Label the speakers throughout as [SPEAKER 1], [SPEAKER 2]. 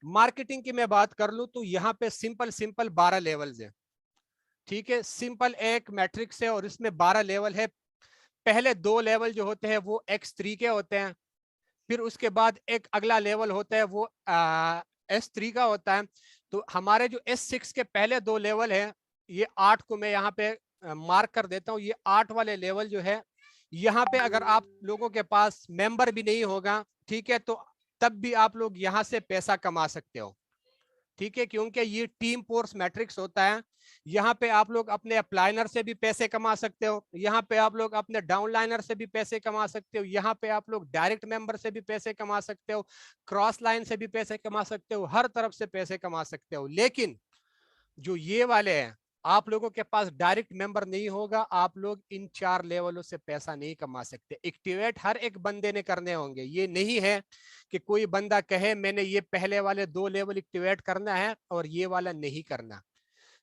[SPEAKER 1] Marketing की मैं बात कर लूं तो यहाँ पे सिंपल 12 लेवल्स हैं, ठीक है। सिंपल एक मैट्रिक्स है और इसमें 12 लेवल है। पहले 2 लेवल जो होते हैं वो X3 के होते हैं, फिर उसके बाद एक अगला लेवल होता है वो S3 का होता है। तो हमारे जो S6 के पहले 2 लेवल हैं, ये 8 को मैं यहाँ पे मार्क कर देता हूँ। ये 8 वाले लेवल जो है, यहाँ पे अगर आप लोगों के पास मेंबर भी नहीं होगा, ठीक है, तो तब भी आप लोग यहाँ से पैसा कमा सकते हो, ठीक है, क्योंकि ये टीम फोर्स मैट्रिक्स होता है। यहाँ पे आप लोग अपने अपलाइनर से भी पैसे कमा सकते हो, यहाँ पे आप लोग अपने डाउनलाइनर से भी पैसे कमा सकते हो, यहाँ पे आप लोग डायरेक्ट मेंबर से भी पैसे कमा सकते हो, क्रॉस लाइन से भी पैसे कमा सकते हो, हर तरफ से पैसे कमा सकते हो। लेकिन जो ये वाले हैं, आप लोगों के पास डायरेक्ट मेंबर नहीं होगा, आप लोग इन 4 लेवलों से पैसा नहीं कमा सकते। एक्टिवेट हर एक बंदे ने करने होंगे। ये नहीं है कि कोई बंदा कहे मैंने ये पहले वाले 2 लेवल एक्टिवेट करना है और ये वाला नहीं करना।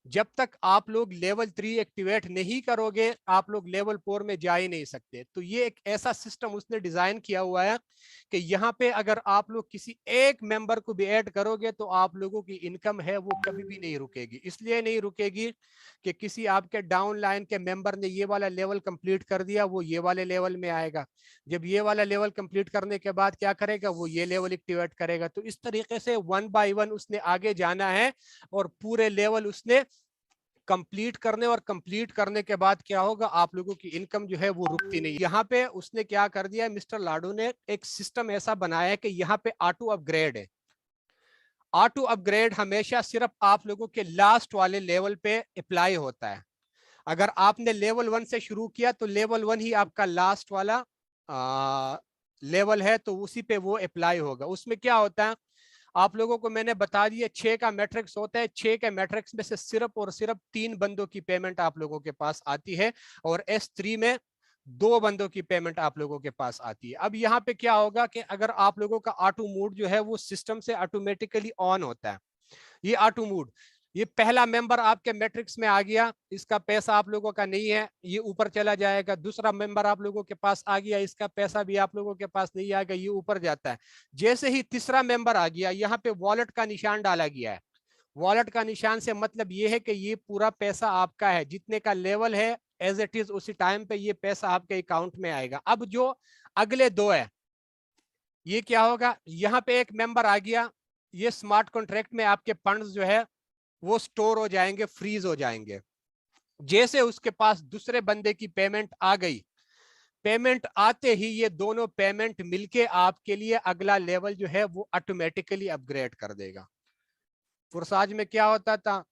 [SPEAKER 1] जब तक आप लोग लेवल 3 एक्टिवेट नहीं करोगे, आप लोग लेवल 4 में जा ही नहीं सकते। तो ये एक ऐसा सिस्टम उसने डिजाइन किया हुआ है कि यहाँ पे अगर आप लोग किसी एक मेंबर को भी ऐड करोगे तो आप लोगों की इनकम है वो कभी भी नहीं रुकेगी। इसलिए नहीं रुकेगी कि किसी आपके डाउन लाइन के मेंबर ने ये वाला लेवल कंप्लीट कर दिया, वो ये वाले लेवल में आएगा। जब ये वाला लेवल कंप्लीट करने के बाद क्या करेगा, वो ये लेवल एक्टिवेट करेगा। तो इस तरीके से 1 बाय 1 उसने आगे जाना है और पूरे लेवल उसने कंप्लीट करने, और कंप्लीट करने के बाद क्या होगा, आप लोगों की इनकम जो है वो रुकती नहीं। यहाँ पे उसने क्या कर दिया, मिस्टर लाडू ने एक सिस्टम ऐसा बनाया है कि यहाँ पे ऑटो अपग्रेड है। ऑटो अपग्रेड हमेशा सिर्फ आप लोगों के लास्ट वाले लेवल पे अप्लाई होता है। अगर आपने लेवल 1 से शुरू किया तो लेवल 1 ही आपका लास्ट वाला लेवल है, तो उसी पे वो अप्लाई होगा। उसमें क्या होता है, आप लोगों को मैंने बता दिया 6 का मैट्रिक्स होता है। 6 के मैट्रिक्स में से सिर्फ और सिर्फ 3 बंदों की पेमेंट आप लोगों के पास आती है, और S3 में 2 बंदों की पेमेंट आप लोगों के पास आती है। अब यहाँ पे क्या होगा कि अगर आप लोगों का ऑटो मोड जो है वो सिस्टम से ऑटोमेटिकली ऑन होता है। ये ऑटो मोड, ये पहला मेंबर आपके मैट्रिक्स में आ गया, इसका पैसा आप लोगों का नहीं है, ये ऊपर चला जाएगा। दूसरा मेंबर आप लोगों के पास आ गया, इसका पैसा भी आप लोगों के पास नहीं आएगा, ये ऊपर जाता है। जैसे ही तीसरा मेंबर आ गया, यहाँ पे वॉलेट का निशान डाला गया है। वॉलेट का निशान से मतलब ये है कि ये पूरा पैसा आपका है, जितने का लेवल है एज इट इज उसी टाइम पे ये पैसा आपके अकाउंट में आएगा। अब जो अगले 2 है, ये क्या होगा, यहाँ पे एक मेंबर आ गया, ये स्मार्ट कॉन्ट्रैक्ट में आपके फंड्स जो है वो स्टोर हो जाएंगे, फ्रीज हो जाएंगे। जैसे उसके पास दूसरे बंदे की पेमेंट आ गई, पेमेंट आते ही ये दोनों पेमेंट मिलके आपके लिए अगला लेवल जो है वो ऑटोमेटिकली अपग्रेड कर देगा। फुरसाज में क्या होता था,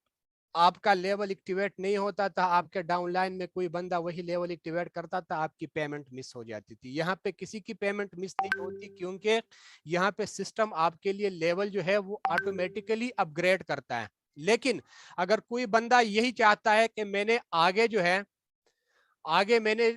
[SPEAKER 1] आपका लेवल एक्टिवेट नहीं होता था, आपके डाउनलाइन में कोई बंदा वही लेवल एक्टिवेट करता था, आपकी पेमेंट मिस हो जाती थी। यहाँ पे किसी की पेमेंट मिस नहीं होती, क्योंकि यहाँ पे सिस्टम आपके लिए लेवल जो है वो ऑटोमेटिकली अपग्रेड करता है। लेकिन अगर कोई बंदा यही चाहता है कि मैंने आगे जो है, आगे मैंने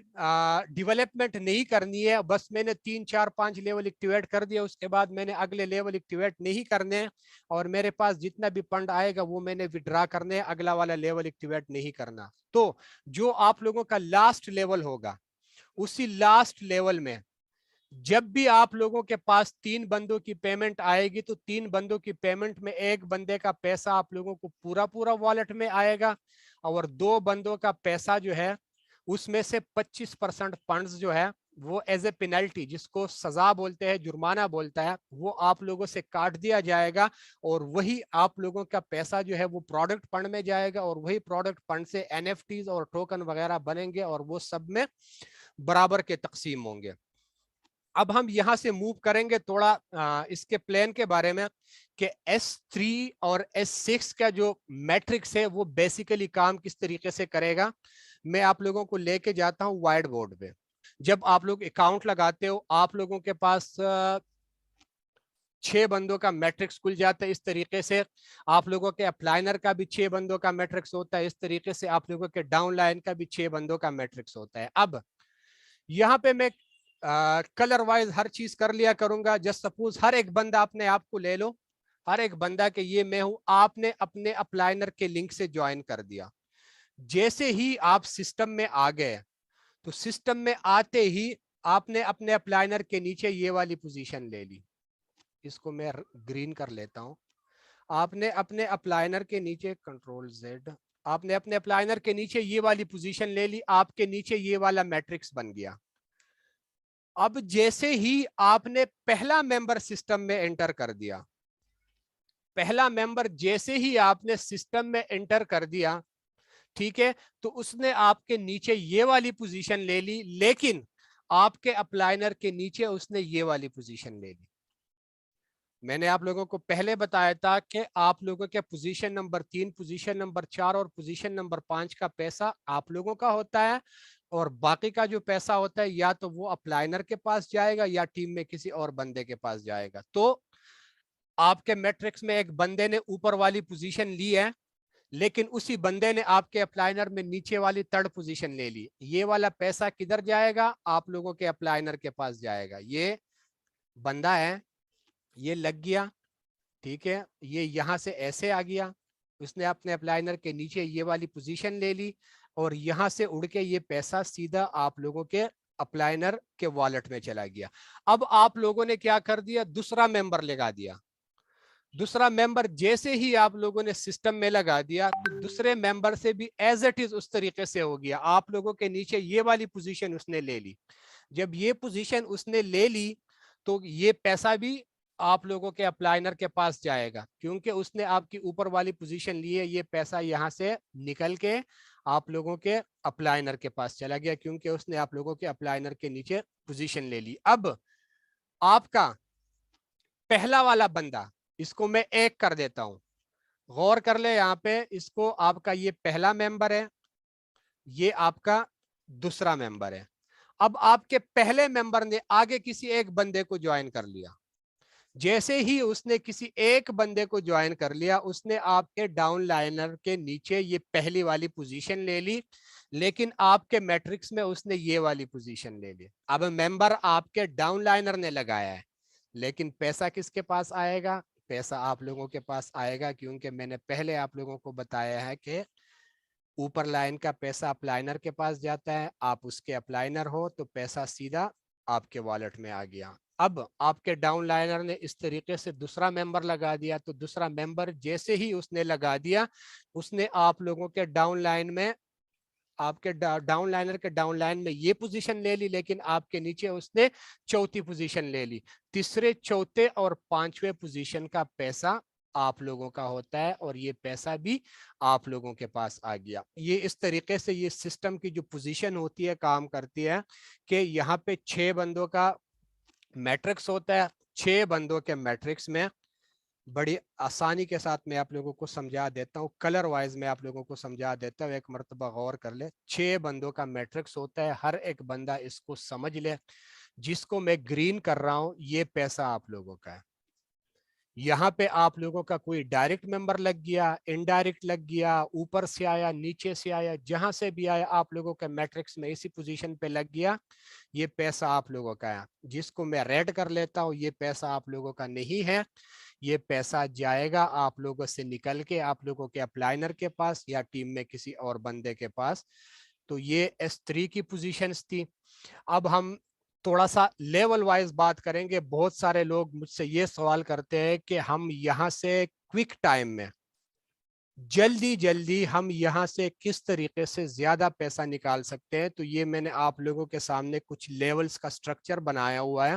[SPEAKER 1] डेवलपमेंट नहीं करनी है, बस मैंने 3 4 5 लेवल एक्टिवेट कर दिया, उसके बाद मैंने अगले लेवल एक्टिवेट नहीं करने, और मेरे पास जितना भी फंड आएगा वो मैंने विड्रा करने, अगला वाला लेवल एक्टिवेट नहीं करना। तो जो आप लोगों का लास्ट लेवल होगा, उसी लास्ट लेवल में जब भी आप लोगों के पास 3 बंदों की पेमेंट आएगी, तो 3 बंदों की पेमेंट में एक बंदे का पैसा आप लोगों को पूरा पूरा वॉलेट में आएगा, और 2 बंदों का पैसा जो है उसमें से 25% फंड्स जो है वो एज ए पेनल्टी, जिसको सजा बोलते हैं, जुर्माना बोलता है, वो आप लोगों से काट दिया जाएगा, और वही आप लोगों का पैसा जो है वो प्रोडक्ट फंड में जाएगा, और वही प्रोडक्ट फंड से NFTs और टोकन वगैरह बनेंगे, और वो सब में बराबर के तकसीम होंगे। अब हम यहां से मूव करेंगे थोड़ा इसके प्लान के बारे में कि S3 और S6 का जो मैट्रिक्स है वो बेसिकली काम किस तरीके से करेगा। मैं आप लोगों को लेके जाता हूं व्हाइट बोर्ड पे। जब आप लोग अकाउंट लगाते हो, आप लोगों के पास 6 बंदों का मैट्रिक्स खुल जाता है। इस तरीके से आप लोगों के अपलाइनर का भी 6 बंदों का मैट्रिक्स होता है। इस तरीके से आप लोगों के डाउन लाइन का भी 6 बंदों का मैट्रिक्स होता है। अब यहाँ पे मैं कलर वाइज हर चीज कर लिया करूंगा। जस्ट सपोज हर एक बंदा अपने आप को ले लो, हर एक बंदा के ये मैं हूं, आपने अपने अपलाइनर के लिंक से ज्वाइन कर दिया। जैसे ही आप सिस्टम में आ गए, तो सिस्टम में आते ही आपने अपने अपलाइनर के नीचे ये वाली पोजीशन ले ली। इसको मैं ग्रीन कर लेता हूं। آپ نے اپنے اپلائنر کے نیچے کنٹرول زیڈ، آپ نے اپنے اپلائنر کے نیچے یہ والی پوزیشن لے لی، آپ کے نیچے یہ والا میٹرکس بن گیا. اب جیسے ہی آپ نے پہلا ممبر سسٹم میں انٹر کر دیا، پہلا ممبر جیسے ہی آپ نے سسٹم میں انٹر کر دیا، ٹھیک ہے، تو اس نے آپ کے نیچے یہ والی پوزیشن لے لی، لیکن آپ کے اپلائنر کے نیچے اس نے یہ والی پوزیشن لے لی. میں نے آپ لوگوں کو پہلے بتایا تھا کہ آپ لوگوں کے پوزیشن نمبر 3، پوزیشن نمبر 4 اور پوزیشن نمبر 5 کا پیسہ آپ لوگوں کا ہوتا ہے، اور باقی کا جو پیسہ ہوتا ہے یا تو وہ اپلائنر کے پاس جائے گا یا ٹیم میں کسی اور بندے کے پاس جائے گا. تو آپ کے میٹرکس میں ایک بندے نے اوپر والی پوزیشن لی ہے، لیکن اسی بندے نے آپ کے اپلائنر میں نیچے والی 3rd پوزیشن لے لی. یہ والا پیسہ کدھر جائے گا؟ آپ لوگوں کے اپلائنر کے پاس جائے گا. یہ بندہ ہے، یہ لگ گیا، ٹھیک ہے، یہ یہاں سے ایسے آ گیا، اس نے اپنے اپلائنر کے نیچے یہ والی پوزیشن لے لی، اور یہاں سے اڑ کے یہ پیسہ سیدھا آپ لوگوں کے اپلائنر کے والیٹ میں چلا گیا. اب آپ لوگوں نے کیا کر دیا؟ دوسرا ممبر لگا دیا. دوسرا ممبر جیسے ہی آپ لوگوں نے سسٹم میں لگا دیا، تو دوسرے ممبر سے بھی ایز اٹ از اس طریقے سے ہو گیا. آپ لوگوں کے نیچے یہ والی پوزیشن اس نے لے لی. جب یہ پوزیشن اس نے لے لی تو یہ پیسہ بھی آپ لوگوں کے اپلائنر کے پاس جائے گا، کیونکہ اس نے آپ کی اوپر والی پوزیشن لی ہے. یہ پیسہ یہاں سے نکل کے آپ لوگوں کے اپلائنر کے پاس چلا گیا، کیونکہ اس نے آپ لوگوں کے اپلائنر کے نیچے پوزیشن لے لی. اب آپ کا پہلا والا بندہ، اس کو میں 1 کر دیتا ہوں، غور کر لے یہاں پہ، اس کو آپ کا یہ پہلا ممبر ہے، یہ آپ کا دوسرا ممبر ہے. اب آپ کے پہلے ممبر نے آگے کسی ایک بندے کو جوائن کر لیا. جیسے ہی اس نے کسی ایک بندے کو جوائن کر لیا، اس نے آپ کے ڈاؤن لائنر کے نیچے یہ پہلی والی پوزیشن لے لی، لیکن آپ کے میٹرکس میں اس نے یہ والی پوزیشن لے لی. اب ممبر آپ کے ڈاؤن لائنر نے لگایا ہے، لیکن پیسہ کس کے پاس آئے گا؟ پیسہ آپ لوگوں کے پاس آئے گا، کیونکہ میں نے پہلے آپ لوگوں کو بتایا ہے کہ اوپر لائن کا پیسہ اپلائنر کے پاس جاتا ہے. آپ اس کے اپلائنر ہو تو پیسہ سیدھا آپ کے والیٹ میں آ گیا. اب آپ کے ڈاؤن لائنر نے اس طریقے سے دوسرا ممبر لگا دیا، تو دوسرا ممبر جیسے ہی اس نے لگا دیا، اس نے آپ لوگوں کے ڈاؤن لائن میں، آپ کے ڈاؤن لائنر کے ڈاؤن لائن میں یہ پوزیشن لے لی، لیکن آپ کے نیچے اس نے چوتھی پوزیشن لے لی. تیسرے، چوتھے اور پانچویں پوزیشن کا پیسہ آپ لوگوں کا ہوتا ہے، اور یہ پیسہ بھی آپ لوگوں کے پاس آ گیا. یہ اس طریقے سے یہ سسٹم کی جو پوزیشن ہوتی ہے کام کرتی ہے کہ یہاں پہ 6 بندوں کا میٹرکس ہوتا ہے. 6 بندوں کے میٹرکس میں بڑی آسانی کے ساتھ میں آپ لوگوں کو سمجھا دیتا ہوں، کلر وائز میں آپ لوگوں کو سمجھا دیتا ہوں، ایک مرتبہ غور کر لے. 6 بندوں کا میٹرکس ہوتا ہے، ہر ایک بندہ اس کو سمجھ لے. جس کو میں گرین کر رہا ہوں یہ پیسہ آپ لوگوں کا ہے. یہاں پہ آپ لوگوں کا کوئی ڈائریکٹ ممبر لگ گیا، انڈائریکٹ لگ گیا، اوپر سے آیا، نیچے سے آیا، جہاں سے بھی آیا، آپ لوگوں کے میٹرکس میں اسی پوزیشن پہ لگ گیا، یہ پیسہ آپ لوگوں کا ہے. جس کو میں ریڈ کر لیتا ہوں یہ پیسہ آپ لوگوں کا نہیں ہے. یہ پیسہ جائے گا آپ لوگوں سے نکل کے آپ لوگوں کے اپلائنر کے پاس یا ٹیم میں کسی اور بندے کے پاس. تو یہ S3 کی پوزیشنز تھی. اب ہم تھوڑا سا لیول وائز بات کریں گے. بہت سارے لوگ مجھ سے یہ سوال کرتے ہیں کہ ہم یہاں سے کوئک ٹائم میں جلدی ہم یہاں سے کس طریقے سے زیادہ پیسہ نکال سکتے ہیں. تو یہ میں نے آپ لوگوں کے سامنے کچھ لیولز کا سٹرکچر بنایا ہوا ہے.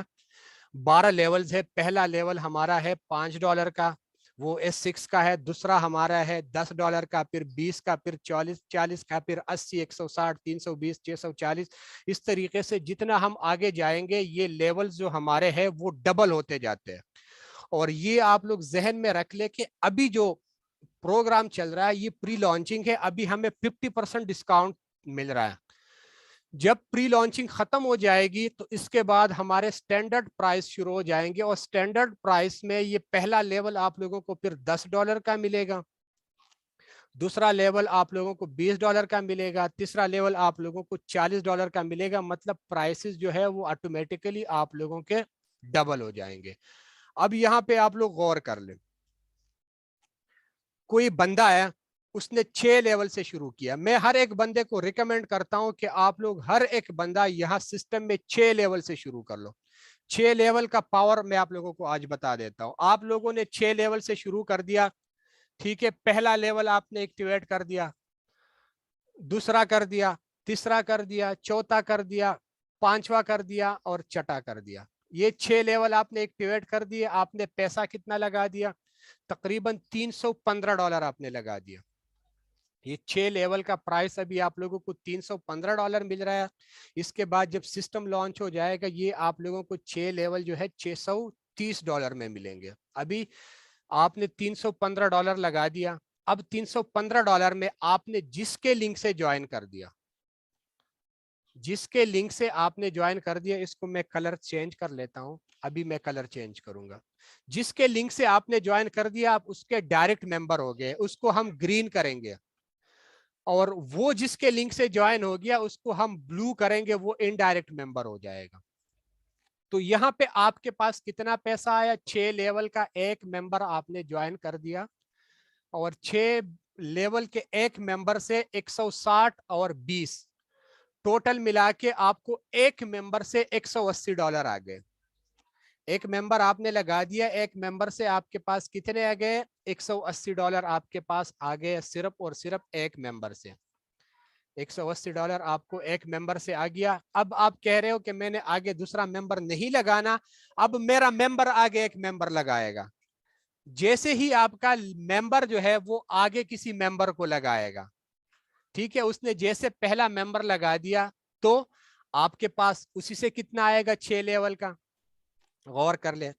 [SPEAKER 1] 12 لیولز ہے. پہلا لیول ہمارا ہے $5 کا، وہ S6 کا ہے. دوسرا ہمارا ہے $10 کا، پھر 20 کا، پھر 40 کا، پھر 80، 160، 320، 640. اس طریقے سے جتنا ہم آگے جائیں گے یہ لیولز جو ہمارے ہیں وہ ڈبل ہوتے جاتے ہیں. اور یہ آپ لوگ ذہن میں رکھ لیں کہ ابھی جو پروگرام چل رہا ہے یہ پری لانچنگ ہے، ابھی ہمیں 50% ڈسکاؤنٹ مل رہا ہے. جب پری لانچنگ ختم ہو جائے گی تو اس کے بعد ہمارے سٹینڈرڈ پرائس شروع ہو جائیں گے، اور سٹینڈرڈ پرائس میں یہ پہلا لیول آپ لوگوں کو پھر $10 کا ملے گا، دوسرا لیول آپ لوگوں کو $20 کا ملے گا، تیسرا لیول آپ لوگوں کو $40 کا ملے گا. مطلب پرائسز جو ہے وہ آٹومیٹیکلی آپ لوگوں کے ڈبل ہو جائیں گے. اب یہاں پہ آپ لوگ غور کر لیں، کوئی بندہ ہے اس نے 6 لیول سے شروع کیا. میں ہر ایک بندے کو ریکمینڈ کرتا ہوں کہ آپ لوگ ہر ایک بندہ یہاں سسٹم میں 6 لیول سے شروع کر لو. 6 لیول کا پاور میں آپ لوگوں کو آج بتا دیتا ہوں. آپ لوگوں نے 6 لیول سے شروع کر دیا, ٹھیک ہے. پہلا لیول آپ نے ایکٹیویٹ کر دیا, دوسرا کر دیا, تیسرا کر دیا, چوتھا کر دیا, پانچواں کر دیا اور چھٹا کر دیا. یہ 6 لیول آپ نے ایکٹیویٹ کر دیے. آپ نے پیسہ کتنا لگا دیا؟ تقریباً $315 آپ نے لگا دیا. یہ 6 لیول کا پرائس ابھی آپ لوگوں کو $315 مل رہا ہے. اس کے بعد جب سسٹم لانچ ہو جائے گا یہ آپ لوگوں کو 6 لیول جو ہے $630 میں ملیں گے. ابھی آپ نے $315 لگا دیا. اب $315 میں آپ نے جس کے لنک سے جوائن کر دیا, جس کے لنک سے آپ نے جوائن کر دیا, اس کو میں کلر چینج کر لیتا ہوں. ابھی میں کلر چینج کروں گا. جس کے لنک سے آپ نے جوائن کر دیا آپ اس کے ڈائریکٹ ممبر ہو گئے, اس کو ہم گرین کریں گے. اور وہ جس کے لنک سے جوائن ہو گیا اس کو ہم بلو کریں گے, وہ انڈائریکٹ ممبر ہو جائے گا. تو یہاں پہ آپ کے پاس کتنا پیسہ آیا؟ 6 لیول کا ایک ممبر آپ نے جوائن کر دیا اور 6 لیول کے ایک ممبر سے 160 اور 20 ٹوٹل ملا کے آپ کو ایک ممبر سے $180 آ گئے. ایک ممبر آپ نے لگا دیا, ایک ممبر سے آپ کے پاس کتنے آ گئے؟ $180 آپ کے پاس آ گئے صرف اور صرف ایک ممبر سے. $180 آپ کو ایک ممبر سے آ گیا. اب آپ کہہ رہے ہو کہ میں نے آگے دوسرا ممبر نہیں لگانا, اب میرا ممبر آگے ایک ممبر لگائے گا. جیسے ہی آپ کا ممبر جو ہے وہ آگے کسی ممبر کو لگائے گا, ٹھیک ہے, اس نے جیسے پہلا ممبر لگا دیا تو آپ کے پاس اسی سے کتنا آئے گا 6 لیول کا؟ غور کر لے.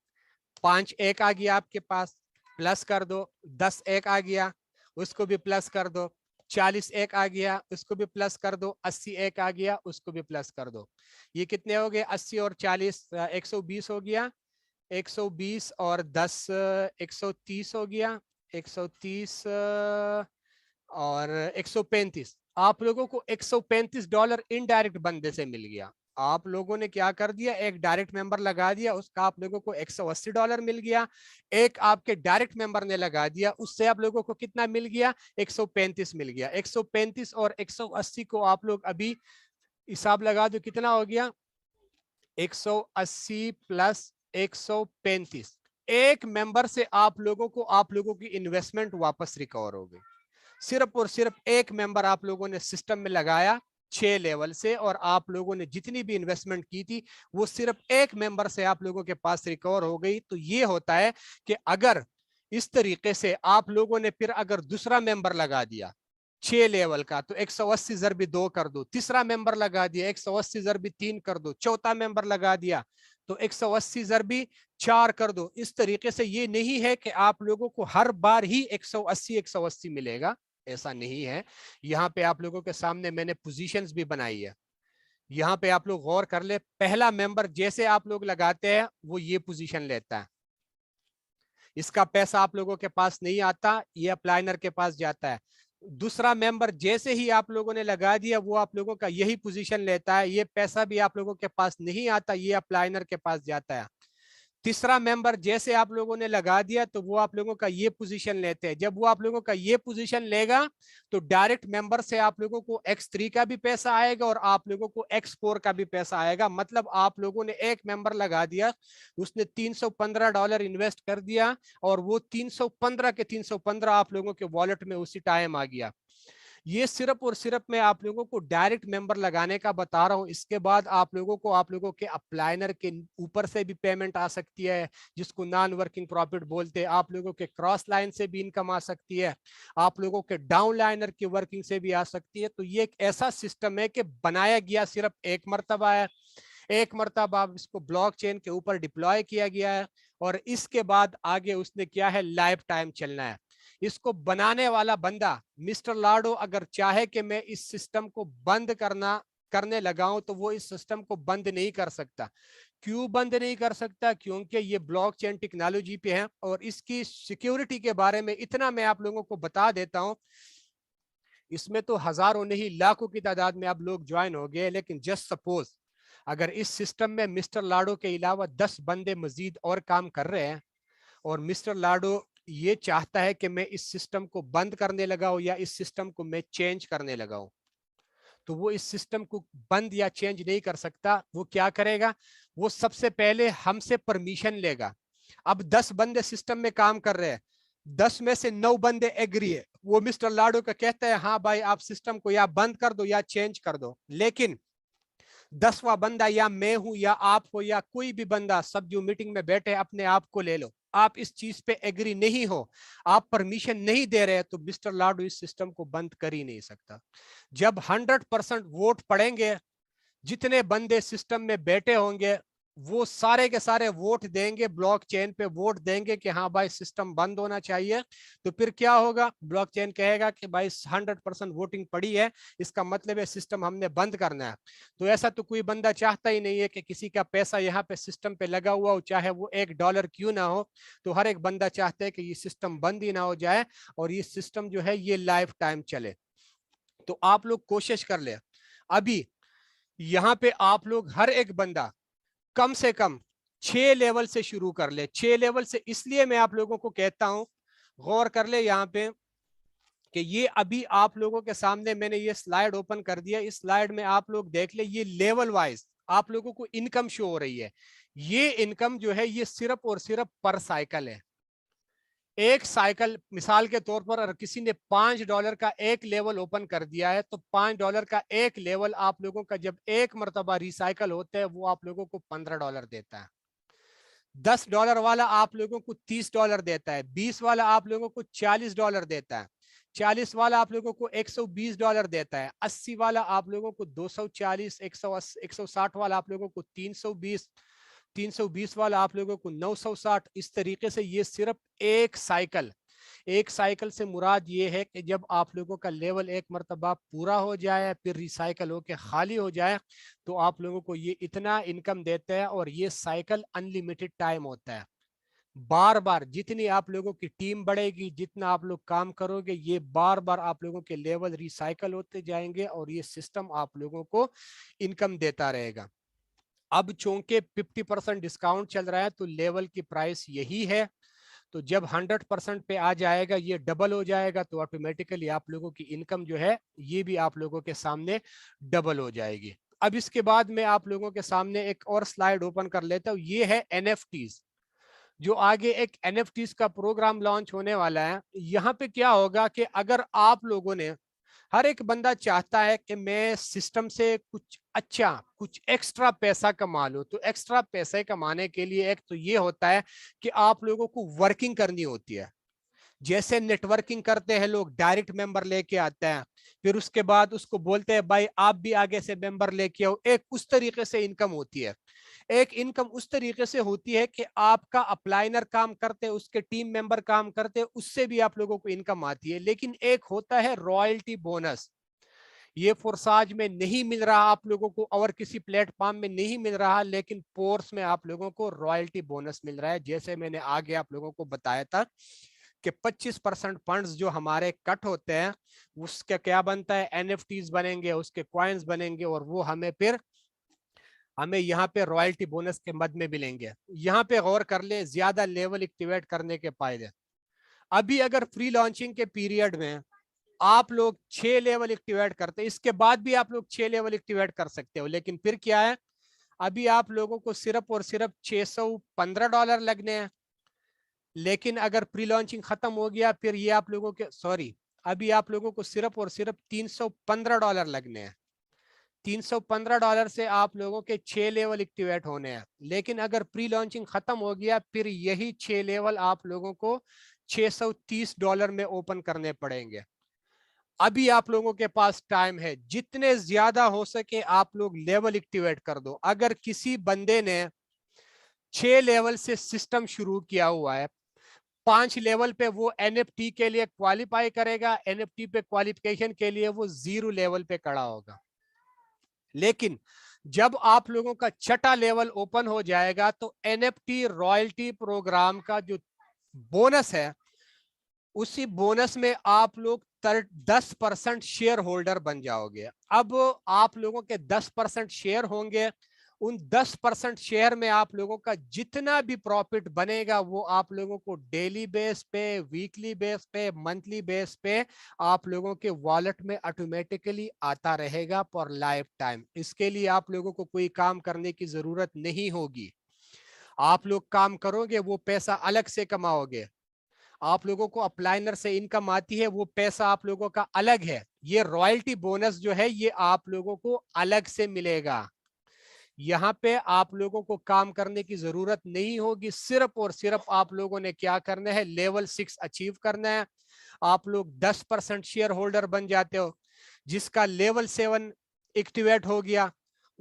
[SPEAKER 1] 5 ایک آ گیا آپ کے پاس, پلس کر دو. 10 ایک آ گیا, اس کو بھی پلس کر دو. 40 ایک آ گیا, اس کو بھی پلس کر دو. 80 ایک آ گیا, اس کو بھی پلس کر دو. یہ کتنے ہو گئے؟ 80 اور 40 120 ہو گیا. 120 اور 10 130 ہو گیا. 130 اور 135. آپ لوگوں کو $135 انڈائریکٹ بندے سے مل گیا. آپ لوگوں نے کیا کر دیا؟ ایک ڈائریکٹ ممبر لگا دیا, اس کا آپ لوگوں کو $180 مل گیا. ایک آپ کے ڈائریکٹ ممبر نے لگا دیا, اس سے آپ لوگوں کو کتنا مل گیا؟ 135 مل گیا. 135 اور 180 کو آپ لوگ ابھی حساب لگا دو کتنا ہو گیا؟ 180 پلس 135. ایک ممبر سے آپ لوگوں کی انویسٹمنٹ واپس ریکور ہو گئی. صرف اور صرف ایک ممبر آپ لوگوں نے سسٹم میں لگایا 6 لیول سے, اور آپ لوگوں نے جتنی بھی انویسٹمنٹ کی تھی وہ صرف ایک ممبر سے آپ لوگوں کے پاس ریکور ہو گئی. تو یہ ہوتا ہے کہ اگر اس طریقے سے آپ لوگوں نے پھر اگر دوسرا ممبر لگا دیا 6 لیول کا تو 180 ضرب 2 کر دو. تیسرا ممبر لگا دیا 180 ضرب 3 کر دو. چوتھا ممبر لگا دیا تو 180 ضرب 4 کر دو. اس طریقے سے یہ نہیں ہے کہ آپ لوگوں کو ہر بار ہی 180 ملے گا, ایسا نہیں ہے. یہاں پہ آپ لوگوں کے سامنے میں نے پوزیشنز بھی بنائی ہے. یہاں پہ آپ لوگ غور کر لیں, پہلا ممبر جیسے آپ لوگ لگاتے ہیں وہ یہ پوزیشن لیتا ہے, اس کا پیسہ آپ لوگوں کے پاس نہیں آتا, یہ اپلائنر کے پاس جاتا ہے. دوسرا ممبر جیسے ہی آپ لوگوں نے لگا دیا وہ آپ لوگوں کا یہی پوزیشن لیتا ہے, یہ پیسہ بھی آپ لوگوں کے پاس نہیں آتا, یہ اپلائنر کے پاس جاتا ہے. تیسرا ممبر جیسے آپ لوگوں نے لگا دیا تو وہ آپ لوگوں کا یہ پوزیشن لیتے ہیں. جب وہ آپ لوگوں کا یہ پوزیشن لے گا تو ڈائریکٹ ممبر سے آپ لوگوں کو X3 کا بھی پیسہ آئے گا اور آپ لوگوں کو X4 کا بھی پیسہ آئے گا. مطلب آپ لوگوں نے ایک ممبر لگا دیا, اس نے $315 انویسٹ کر دیا اور وہ 315 کے 315 آپ لوگوں کے والٹ میں اسی ٹائم آ گیا. یہ صرف اور صرف میں آپ لوگوں کو ڈائریکٹ ممبر لگانے کا بتا رہا ہوں. اس کے بعد آپ لوگوں کے اپلائنر کے اوپر سے بھی پیمنٹ آ سکتی ہے جس کو نان ورکنگ پروفٹ بولتے ہیں. آپ لوگوں کے کراس لائن سے بھی انکم آ سکتی ہے, آپ لوگوں کے ڈاؤن لائنر کی ورکنگ سے بھی آ سکتی ہے. تو یہ ایک ایسا سسٹم ہے کہ بنایا گیا صرف ایک مرتبہ ہے, ایک مرتبہ اس کو بلاک چین کے اوپر ڈپلوائے کیا گیا ہے اور اس کے بعد آگے اس نے کیا ہے لائف ٹائم چلنا ہے. اس کو بنانے والا بندہ مسٹر لاڈو اگر چاہے کہ میں اس سسٹم کو بند کرنے لگاؤں تو وہ اس سسٹم کو بند نہیں کر سکتا. کیوں بند نہیں کر سکتا؟ کیونکہ یہ بلاک چین ٹیکنالوجی پہ ہے اور اس کی سیکیورٹی کے بارے میں اتنا میں آپ لوگوں کو بتا دیتا ہوں. اس میں تو ہزاروں نہیں لاکھوں کی تعداد میں اب لوگ جوائن ہو گئے, لیکن جسٹ سپوز اگر اس سسٹم میں مسٹر لاڈو کے علاوہ 10 بندے مزید اور کام کر رہے ہیں اور مسٹر لاڈو یہ چاہتا ہے کہ میں اس سسٹم کو بند کرنے لگاؤں یا اس سسٹم کو میں چینج کرنے لگاؤں, تو وہ اس سسٹم کو بند یا چینج نہیں کر سکتا. وہ کیا کرے گا؟ वो सबसे पहले हमसे परमिशन लेगा। अब 10 बंदे सिस्टम में काम कर रहे हैं, 10 में से 9 बंदे एग्री है, वो मिस्टर लाडो का कहता है हाँ भाई आप सिस्टम को या बंद कर दो या चेंज कर दो। लेकिन 10वां बंदा या मैं हूं या आप हो या कोई भी बंदा, सब जो मीटिंग में बैठे अपने आप को ले लो, आप इस चीज पे एग्री नहीं हो, आप परमिशन नहीं दे रहे, तो मिस्टर लाडो इस सिस्टम को बंद कर ही नहीं सकता। जब 100% वोट पड़ेंगे, जितने बंदे सिस्टम में बैठे होंगे वो सारे के सारे वोट देंगे, ब्लॉकचेन पे वोट देंगे कि हाँ भाई सिस्टम बंद होना चाहिए। तो फिर क्या होगा, ब्लॉकचेन कहेगा कि भाई 100% वोटिंग पड़ी है, इसका मतलब है सिस्टम हमने बंद करना है। तो ऐसा तो कोई बंदा चाहता ही नहीं है कि किसी का पैसा यहाँ पे सिस्टम पे लगा हुआ हो, चाहे वो $1 क्यों ना हो। तो हर एक बंदा चाहता है कि ये सिस्टम बंद ही ना हो जाए और ये सिस्टम जो है ये लाइफ टाइम चले। तो आप लोग कोशिश कर ले, अभी यहाँ पे आप लोग हर एक बंदा कम से कम 6 लेवल से शुरू कर ले। 6 लेवल से इसलिए मैं आप लोगों को कहता हूं, गौर कर ले यहाँ पे कि ये अभी आप लोगों के सामने मैंने ये स्लाइड ओपन कर दिया, इस स्लाइड में आप लोग देख ले, ये लेवल वाइज आप लोगों को इनकम शो हो रही है। ये इनकम जो है ये सिर्फ और सिर्फ पर साइकिल है। एक साइकिल मिसाल के तौर पर अगर किसी ने $5 का एक लेवल ओपन कर दिया है, तो $5 का एक लेवल आप लोगों का जब एक मर्तबा रिसाइकल होता है वो आप लोगों को $15 देता है। $10 वाला आप लोगों को $30 देता है, 20 वाला आप लोगों को $40 देता है, 40 वाला आप लोगों को $120 देता है, 80 वाला आप लोगों को 240, 160 वाला आप लोगों को 320, 320 वाला आप लोगों को 960। इस तरीके से ये सिर्फ एक साइकिल से मुराद ये है कि जब आप लोगों का लेवल एक मर्तबा पूरा हो जाए, फिर रिसाइकल होके खाली हो जाए, तो आप लोगों को ये इतना इनकम देता है। और ये साइकिल अनलिमिटेड टाइम होता है, बार बार जितनी आप लोगों की टीम बढ़ेगी, जितना आप लोग काम करोगे, ये बार बार आप लोगों के लेवल रिसाइकल होते जाएंगे और ये सिस्टम आप लोगों को इनकम देता रहेगा। अब चूंकि 50% डिस्काउंट चल रहा है तो लेवल की प्राइस यही है। तो जब 100% पे आ जाएगा, ये डबल हो जाएगा, तो ऑटोमेटिकली आप लोगों की इनकम जो है ये भी आप लोगों के सामने डबल हो जाएगी। अब इसके बाद में आप लोगों के सामने एक और स्लाइड ओपन कर लेता हूं, ये है एनएफटीज। जो आगे एक एनएफटीज का प्रोग्राम लॉन्च होने वाला है। यहाँ पे क्या होगा कि अगर आप लोगों ने, हर एक बंदा चाहता है कि मैं सिस्टम से कुछ अच्छा, कुछ एक्स्ट्रा पैसा कमा लूं। तो एक्स्ट्रा पैसे कमाने के लिए एक तो ये होता है कि आप लोगों को वर्किंग करनी होती है। जैसे नेटवर्किंग करते हैं लोग, डायरेक्ट मेंबर लेके आते हैं, फिर उसके बाद उसको बोलते हैं भाई आप भी आगे से मेंबर लेके आओ, एक उस तरीके से इनकम होती है। एक इनकम उस तरीके से होती है कि आपका अपलाइनर काम करते, उसके टीम मेंबर काम करते, उससे भी आप लोगों को इनकम आती है। लेकिन एक होता है रॉयल्टी बोनस, ये फोर्साज में नहीं मिल रहा आप लोगों को और किसी प्लेटफॉर्म में नहीं मिल रहा, लेकिन पोर्स में आप लोगों को रॉयल्टी बोनस मिल रहा है। जैसे मैंने आगे आप लोगों को बताया था कि 25% फंड्स जो हमारे कट होते हैं उसका क्या बनता है, एनएफटीज बनेंगे, उसके कॉइन्स बनेंगे और वो हमें यहाँ पे रॉयल्टी बोनस के मद में मिलेंगे। यहाँ पे गौर कर ले, ज्यादा लेवल एक्टिवेट करने के फायदे। अभी अगर फ्री लॉन्चिंग के पीरियड में आप लोग 6 लेवल एक्टिवेट करते, इसके बाद भी आप लोग 6 लेवल एक्टिवेट कर सकते हो, लेकिन फिर क्या है, अभी आप लोगों को सिर्फ और सिर्फ $615 लगने हैं। लेकिन अगर प्री लॉन्चिंग खत्म हो गया, फिर ये आप लोगों के, सॉरी, अभी आप लोगों को सिर्फ और सिर्फ $315 लगने हैं। $315 से आप लोगों के 6 लेवल एक्टिवेट होने हैं। लेकिन अगर प्री लॉन्चिंग खत्म हो गया, फिर यही 6 लेवल आप लोगों को $630 में ओपन करने पड़ेंगे। अभी आप लोगों के पास टाइम है, जितने ज्यादा हो सके आप लोग लेवल एक्टिवेट कर दो। अगर किसी बंदे ने 6 लेवल से सिस्टम शुरू किया हुआ है, 5 लेवल पे वो एनएफटी के लिए क्वालिफाई करेगा, एनएफटी पे क्वालिफिकेशन के लिए वो 0 लेवल पे खड़ा होगा। लेकिन जब आप लोगों का 6ठा लेवल ओपन हो जाएगा, तो एनएफटी रॉयल्टी प्रोग्राम का जो बोनस है, उसी बोनस में आप लोग 10% शेयर होल्डर बन जाओगे। अब आप लोगों के 10% शेयर होंगे, उन 10% शेयर में आप लोगों का जितना भी प्रॉफिट बनेगा वो आप लोगों को डेली बेस पे, वीकली बेस पे, मंथली बेस पे आप लोगों के वॉलेट में ऑटोमेटिकली आता रहेगा फॉर लाइफ टाइम। इसके लिए आप लोगों को कोई काम करने की जरूरत नहीं होगी। आप लोग काम करोगे, वो पैसा अलग से कमाओगे। आप लोगों को अपलाइनर से इनकम आती है, वो पैसा आप लोगों का अलग है। ये रॉयल्टी बोनस जो है ये आप लोगों को अलग से मिलेगा। यहाँ पे आप लोगों को काम करने की जरूरत नहीं होगी। सिर्फ और सिर्फ आप लोगों ने क्या करना है, लेवल 6 अचीव करना है। आप लोग 10% शेयर होल्डर बन जाते हो। जिसका लेवल 7 एक्टिवेट हो गया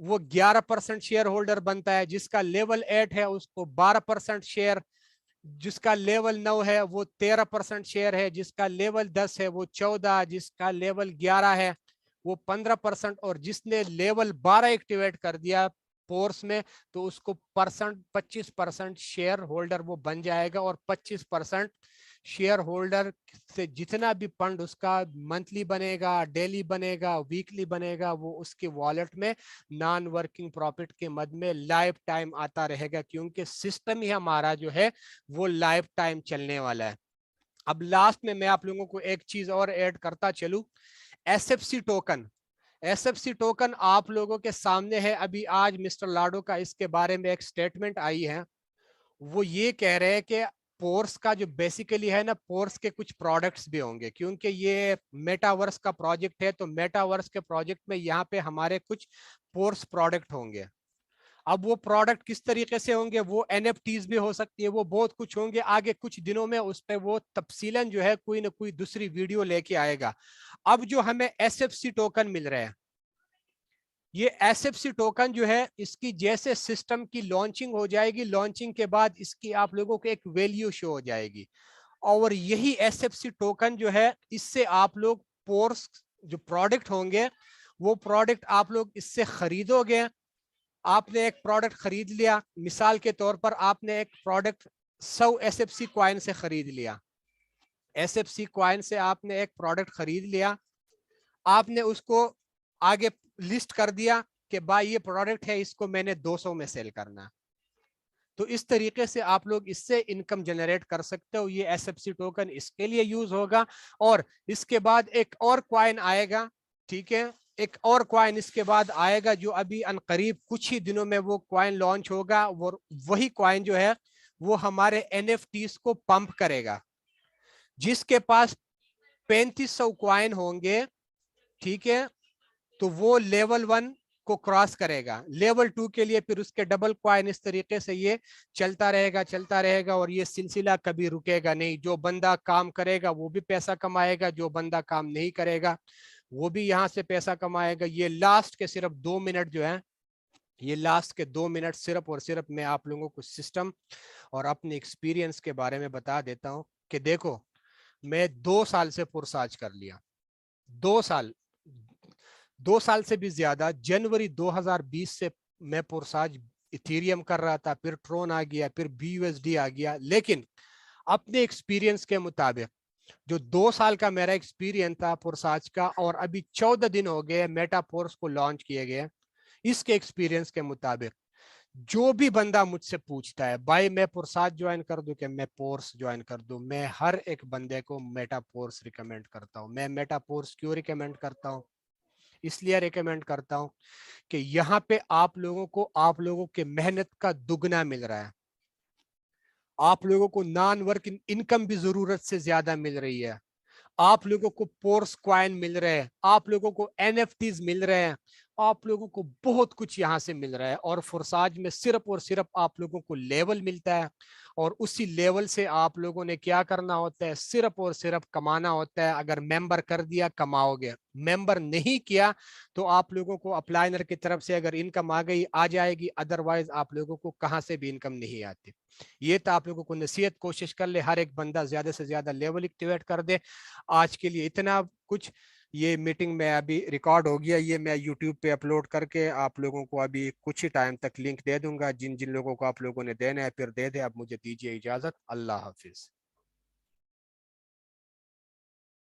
[SPEAKER 1] वो 11% शेयर होल्डर बनता है। जिसका लेवल 8 है उसको 12% शेयर, जिसका लेवल 9 है वो 13% शेयर है, जिसका लेवल 10 है वो 14, जिसका लेवल 11 है वो 15%, और जिसने लेवल 12 एक्टिवेट कर दिया फोर्स में तो उसको 25% शेयर होल्डर वो बन जाएगा। और 25% शेयर होल्डर से जितना भी फंड उसका मंथली बनेगा, डेली बनेगा, वीकली बनेगा, वो उसके वॉलेट में नॉन वर्किंग प्रॉफिट के मद में लाइफ टाइम आता रहेगा, क्योंकि सिस्टम ही हमारा जो है वो लाइफ टाइम चलने वाला है। अब लास्ट में मैं आप लोगों को एक चीज और ऐड करता चलूं, एसएफसी टोकन। एसएफसी टोकन आप लोगों के सामने है। अभी आज मिस्टर लाडो का इसके बारे में एक स्टेटमेंट आई है। वो ये कह रहे हैं कि पोर्स का जो बेसिकली है ना, पोर्स के कुछ प्रोडक्ट्स भी होंगे, क्योंकि ये मेटावर्स का प्रोजेक्ट है। तो मेटावर्स के प्रोजेक्ट में यहाँ पे हमारे कुछ पोर्स प्रोडक्ट होंगे। अब वो प्रोडक्ट किस तरीके से होंगे, वो एनएफटीज भी हो सकती है, वो बहुत कुछ होंगे। आगे कुछ दिनों में उस पर वो तफसीलन जो है कोई ना कोई दूसरी वीडियो लेके आएगा। अब जो हमें एसएफसी टोकन मिल रहे हैं, ये एसएफसी टोकन जो है इसकी जैसे सिस्टम की लॉन्चिंग हो जाएगी, लॉन्चिंग के बाद इसकी आप लोगों को एक वैल्यू शो हो जाएगी। और यही एसएफसी टोकन जो है इससे आप लोग पोर्स जो प्रोडक्ट होंगे वो प्रोडक्ट आप लोग इससे खरीदोगे। आपने एक प्रोडक्ट खरीद लिया, मिसाल के तौर पर आपने एक प्रोडक्ट 100 एसएफसी कॉइन से खरीद लिया। एसएफसी कॉइन से आपने एक प्रोडक्ट खरीद लिया, आपने उसको आगे लिस्ट कर दिया कि भाई ये प्रोडक्ट है, इसको मैंने 200 में सेल करना। तो इस तरीके से आप लोग इससे इनकम जनरेट कर सकते हो। ये एसएफसी टोकन इसके लिए यूज होगा। और इसके बाद एक और कॉइन आएगा, ठीक है, एक और कॉइन इसके बाद आएगा जो अभी अनकरीब कुछ ही दिनों में वो कॉइन लॉन्च होगा। वो वही कॉइन जो है वो हमारे एनएफटीज को पंप करेगा। जिसके पास 3500 कॉइन होंगे, ठीक है, तो वो लेवल 1 को क्रॉस करेगा। लेवल 2 के लिए फिर उसके डबल कॉइन, इस तरीके से ये चलता रहेगा और ये सिलसिला कभी रुकेगा नहीं। जो बंदा काम करेगा वो भी पैसा कमाएगा, जो बंदा काम नहीं करेगा वो भी यहाँ से पैसा कमाएगा। ये लास्ट के सिर्फ 2 मिनट जो है, ये लास्ट के 2 मिनट सिर्फ और सिर्फ मैं आप लोगों को सिस्टम और अपने एक्सपीरियंस के बारे में बता देता हूँ कि देखो, मैं 2 साल से पुरसाज कर लिया, 2 साल, 2 साल से भी ज्यादा। जनवरी 2020 से मैं पुरसाज इथेरियम कर रहा था, फिर ट्रोन आ गया, फिर BUSD आ गया। लेकिन अपने एक्सपीरियंस के मुताबिक जो 2 साल का मेरा एक्सपीरियंस था पुरसाज का, और अभी 14 दिन हो गए मेटापोर्स को लॉन्च किए गए, इसके एक्सपीरियंस के मुताबिक जो भी बंदा मुझसे पूछता है भाई मैं पुरसाज ज्वाइन कर दूं कि मैं पोर्स ज्वाइन कर दूं, मैं हर एक बंदे को मेटापोर्स रिकमेंड करता हूं। मैं मेटापोर्स क्यों रिकमेंड करता हूं, इसलिए रिकमेंड करता हूं कि यहाँ पे आप लोगों के मेहनत का दुगना मिल रहा है। आप लोगों को नॉन वर्किंग इनकम भी जरूरत से ज्यादा मिल रही है। आप लोगों को पोर्स क्वाइन मिल रहे हैं, आप लोगों को एनएफटीज मिल रहे हैं, आप लोगों को बहुत कुछ यहां से मिल रहा है। और फुरसाज में सिर्फ और सिर्फ आप लोगों को लेवल मिलता है, और उसी लेवल से आप लोगों ने क्या करना होता है, सिर्फ और सिर्फ कमाना होता है। अगर मेंबर कर दिया कमाओगे, मेंबर नहीं किया तो आप लोगों को अपलाइनर की तरफ से अगर इनकम आ गई आ जाएगी, अदरवाइज आप लोगों को कहां से भी इनकम नहीं आती। ये तो आप लोगों को नसीहत, कोशिश कर ले हर एक बंदा ज्यादा से ज्यादा लेवल एक्टिवेट कर दे। आज के लिए इतना कुछ। ये मीटिंग में अभी रिकॉर्ड हो गया, ये मैं यूट्यूब पे अपलोड करके आप लोगों को अभी कुछ ही टाइम तक लिंक दे दूंगा। जिन जिन लोगों को आप लोगों ने देना है फिर दे दे। अब मुझे दीजिए इजाजत, अल्लाह हाफिज।